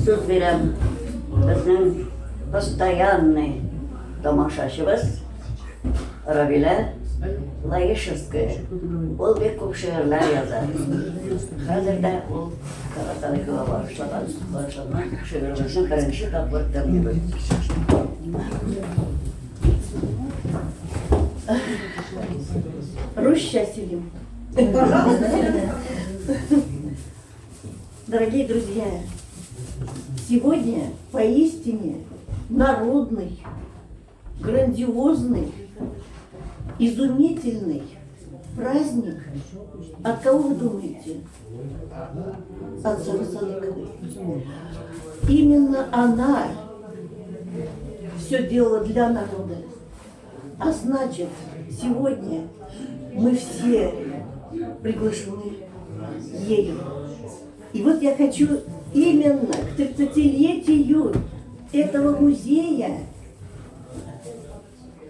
Söz verem bizim постоянный тамашашыбыз Равилә Лаишевская. Ул бик күп шигырьләр яза. Хәзер дә ул Караталыкова башлаган шигырьләрен беренче тапкыр тыңлый. Роща Селим. Дорогие друзья, сегодня поистине народный, грандиозный, изумительный праздник. От кого вы думаете? От Зары Садыковой. Именно она все делала для народа. А значит, сегодня мы все приглашены ею. И вот я хочу именно к 30-летию этого музея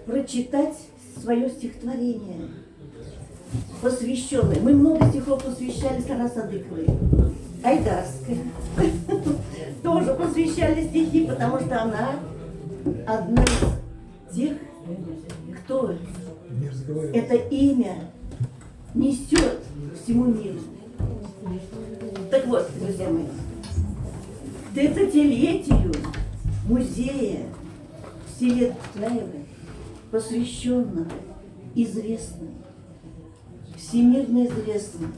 прочитать свое стихотворение, посвященное. Мы много стихов посвящали Саре Садыковой, Айдарской. Тоже посвящали стихи, потому что она одна из тех, кто это имя несет всему миру. Так вот, друзья мои, к 30-летию музея в селе Тутляево, посвященного известному, всемирно известному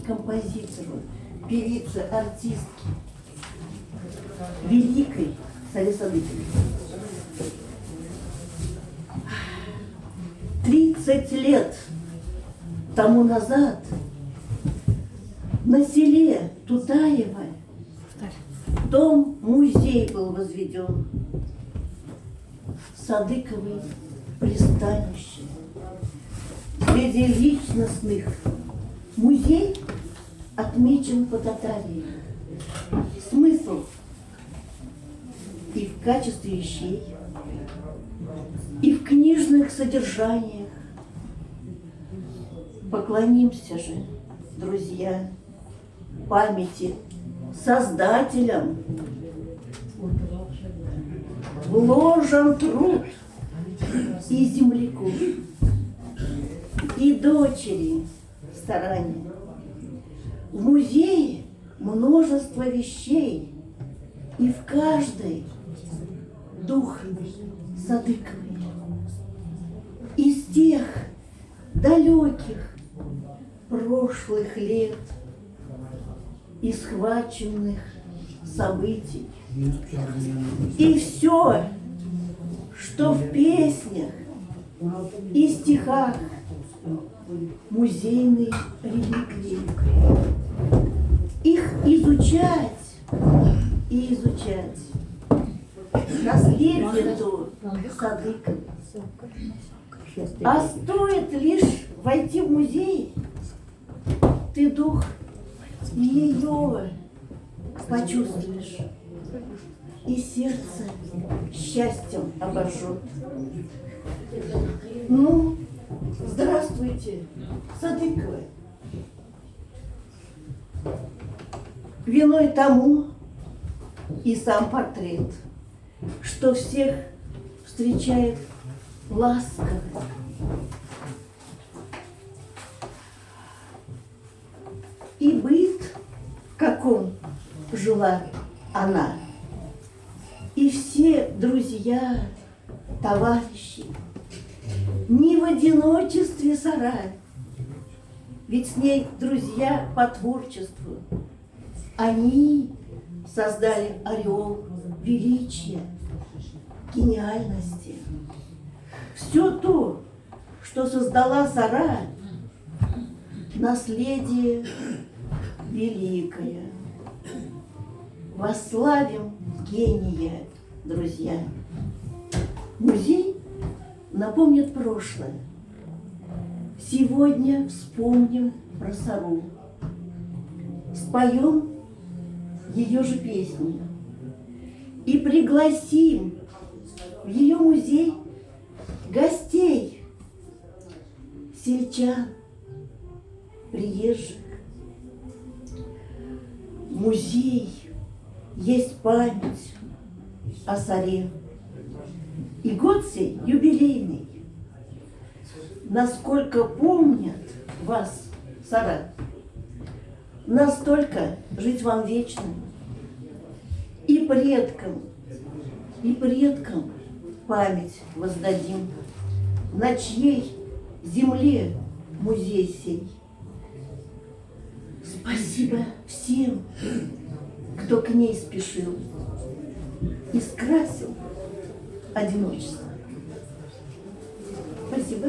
композитору, певице, артистке, великой Саре Садыковой. 30 лет тому назад на селе Тутаево дом-музей был возведен. Садыковой пристанище. Среди личностных музей отмечен фотографией. Смысл и в качестве вещей, и в книжных содержаниях. Поклонимся же, друзья, памяти создателям. Вложен труд и земляку, и дочери старания. В музее множество вещей, и в каждой дух Садыковой. Из тех далеких прошлых лет и схваченных событий. И все, что в песнях и стихах музейной реликвии. Их изучать и изучать. Наследие то Садыковой. А стоит лишь войти в музей, ты дух ее почувствуешь, и сердце счастьем обожжет. Ну, здравствуйте, Садыкова. Виной тому и сам портрет, что всех встречает ласково. И быт, в каком жила она, и все друзья, товарищи, не в одиночестве Сара, ведь с ней друзья по творчеству. Они создали ореол величия, гениальности. Все то, что создала Сара, наследие великое. Восславим гения, друзья. Музей напомнит прошлое. Сегодня вспомним про Сару. Споем ее же песни и пригласим в ее музей гостей, сельчан, приезжих. Музей есть память о Саре. И год сей юбилейный. Насколько помнят вас, Сара, настолько жить вам вечно. И предкам память воздадим, на чьей земле музей сей. Спасибо всем, кто к ней спешил и скрасил одиночество. Спасибо.